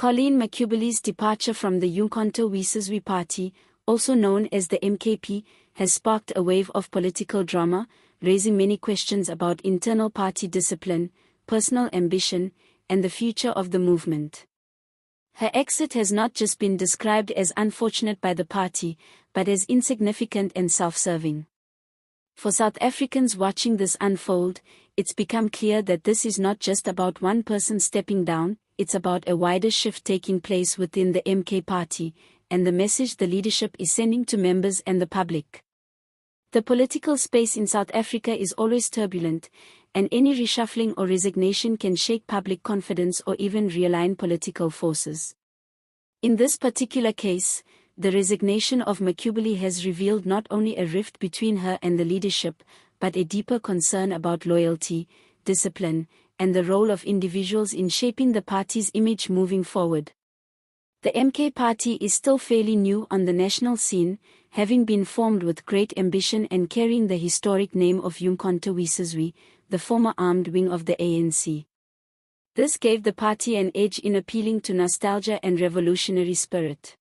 Colleen Makhubele's departure from the Umkhonto we Sizwe Party, also known as the MKP, has sparked a wave of political drama, raising many questions about internal party discipline, personal ambition, and the future of the movement. Her exit has not just been described as unfortunate by the party, but as insignificant and self-serving. For South Africans watching this unfold, it's become clear that this is not just about one person stepping down, it's about a wider shift taking place within the MK party, and the message the leadership is sending to members and the public. The political space in South Africa is always turbulent, and any reshuffling or resignation can shake public confidence or even realign political forces. In this particular case, the resignation of Makhubele has revealed not only a rift between her and the leadership, but a deeper concern about loyalty, discipline, and the role of individuals in shaping the party's image moving forward. The MK party is still fairly new on the national scene, having been formed with great ambition and carrying the historic name of Umkhonto we Sizwe, the former armed wing of the ANC. This gave the party an edge in appealing to nostalgia and revolutionary spirit.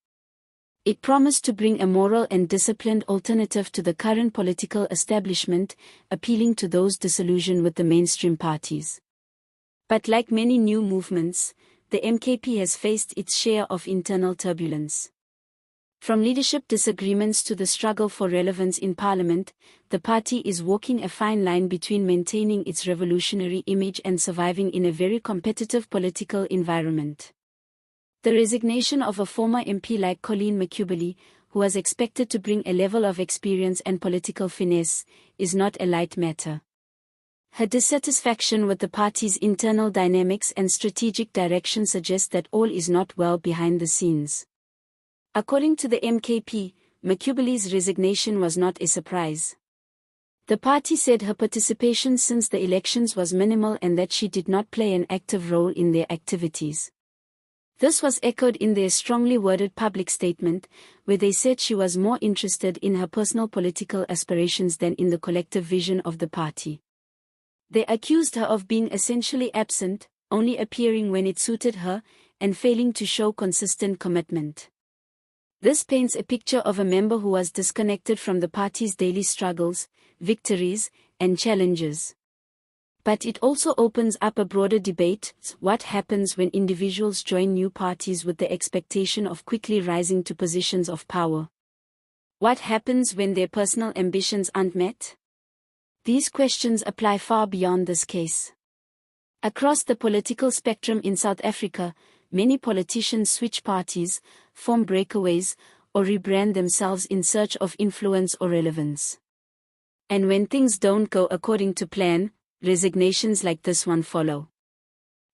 It promised to bring a moral and disciplined alternative to the current political establishment, appealing to those disillusioned with the mainstream parties. But like many new movements, the MKP has faced its share of internal turbulence. From leadership disagreements to the struggle for relevance in parliament, the party is walking a fine line between maintaining its revolutionary image and surviving in a very competitive political environment. The resignation of a former MP like Colleen Makhubele, who was expected to bring a level of experience and political finesse, is not a light matter. Her dissatisfaction with the party's internal dynamics and strategic direction suggests that all is not well behind the scenes. According to the MKP, Makhubele's resignation was not a surprise. The party said her participation since the elections was minimal and that she did not play an active role in their activities. This was echoed in their strongly worded public statement, where they said she was more interested in her personal political aspirations than in the collective vision of the party. They accused her of being essentially absent, only appearing when it suited her, and failing to show consistent commitment. This paints a picture of a member who was disconnected from the party's daily struggles, victories, and challenges. But it also opens up a broader debate: what happens when individuals join new parties with the expectation of quickly rising to positions of power? What happens when their personal ambitions aren't met? These questions apply far beyond this case. Across the political spectrum in South Africa, many politicians switch parties, form breakaways, or rebrand themselves in search of influence or relevance. And when things don't go according to plan, resignations like this one follow.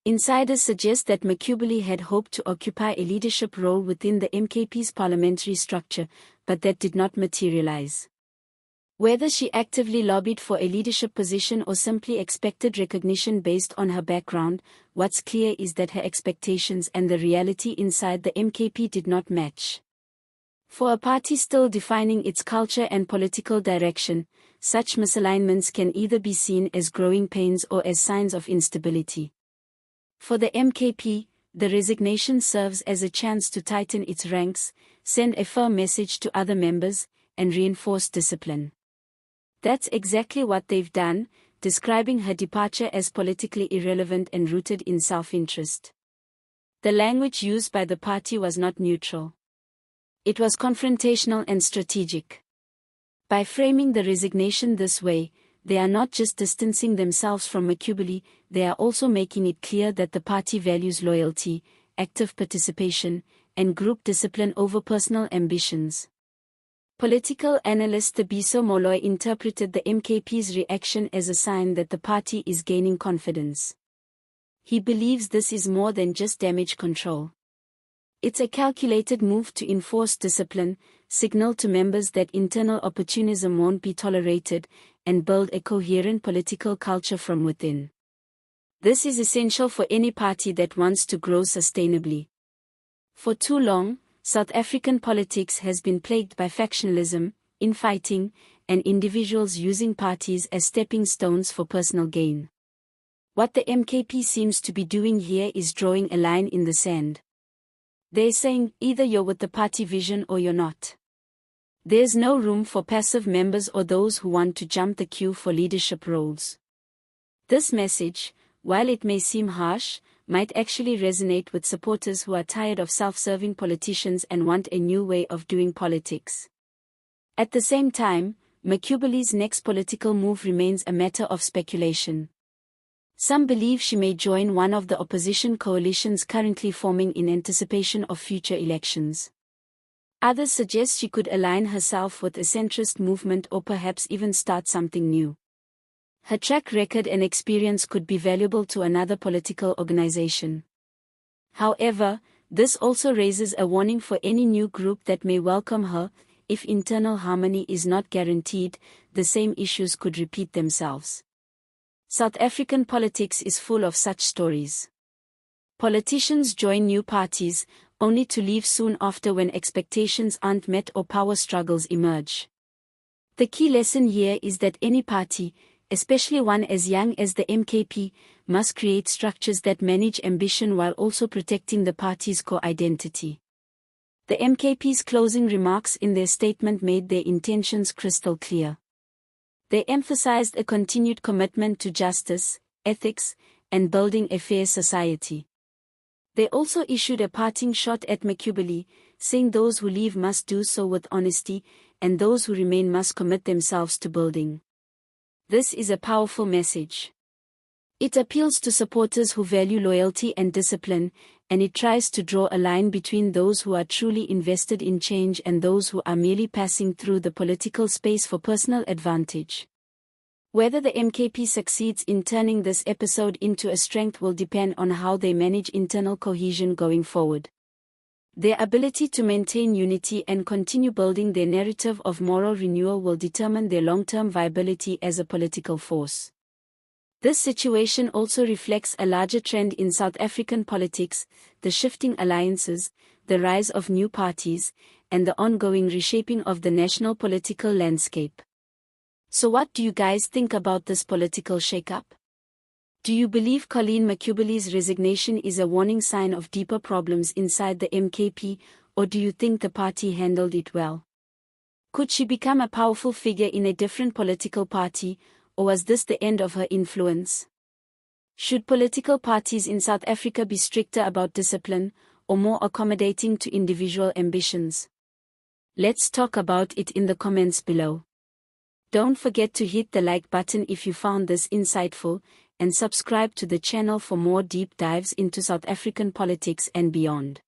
Insiders suggest that Makhubele had hoped to occupy a leadership role within the MKP's parliamentary structure, but that did not materialize. Whether she actively lobbied for a leadership position or simply expected recognition based on her background, what's clear is that her expectations and the reality inside the MKP did not match. For a party still defining its culture and political direction, such misalignments can either be seen as growing pains or as signs of instability. For the MKP, the resignation serves as a chance to tighten its ranks, send a firm message to other members, and reinforce discipline. That's exactly what they've done, describing her departure as politically irrelevant and rooted in self-interest. The language used by the party was not neutral. It was confrontational and strategic. By framing the resignation this way, they are not just distancing themselves from Makhubele, they are also making it clear that the party values loyalty, active participation, and group discipline over personal ambitions. Political analyst Thabiso Moloi interpreted the MKP's reaction as a sign that the party is gaining confidence. He believes this is more than just damage control. It's a calculated move to enforce discipline, signal to members that internal opportunism won't be tolerated, and build a coherent political culture from within. This is essential for any party that wants to grow sustainably. For too long, South African politics has been plagued by factionalism, infighting, and individuals using parties as stepping stones for personal gain. What the MKP seems to be doing here is drawing a line in the sand. They're saying, either you're with the party vision or you're not. There's no room for passive members or those who want to jump the queue for leadership roles. This message, while it may seem harsh, might actually resonate with supporters who are tired of self-serving politicians and want a new way of doing politics. At the same time, Makhubele's next political move remains a matter of speculation. Some believe she may join one of the opposition coalitions currently forming in anticipation of future elections. Others suggest she could align herself with a centrist movement or perhaps even start something new. Her track record and experience could be valuable to another political organization. However, this also raises a warning for any new group that may welcome her. If internal harmony is not guaranteed, the same issues could repeat themselves. South African politics is full of such stories. Politicians join new parties, only to leave soon after when expectations aren't met or power struggles emerge. The key lesson here is that any party, especially one as young as the MKP, must create structures that manage ambition while also protecting the party's core identity. The MKP's closing remarks in their statement made their intentions crystal clear. They emphasized a continued commitment to justice, ethics, and building a fair society. They also issued a parting shot at Makhubele, saying those who leave must do so with honesty, and those who remain must commit themselves to building. This is a powerful message. It appeals to supporters who value loyalty and discipline, and it tries to draw a line between those who are truly invested in change and those who are merely passing through the political space for personal advantage. Whether the MKP succeeds in turning this episode into a strength will depend on how they manage internal cohesion going forward. Their ability to maintain unity and continue building their narrative of moral renewal will determine their long-term viability as a political force. This situation also reflects a larger trend in South African politics: the shifting alliances, the rise of new parties, and the ongoing reshaping of the national political landscape. So what do you guys think about this political shakeup? Do you believe Colleen Makhubele's resignation is a warning sign of deeper problems inside the MKP, or do you think the party handled it well? Could she become a powerful figure in a different political party, or was this the end of her influence? Should political parties in South Africa be stricter about discipline, or more accommodating to individual ambitions? Let's talk about it in the comments below. Don't forget to hit the like button if you found this insightful, and subscribe to the channel for more deep dives into South African politics and beyond.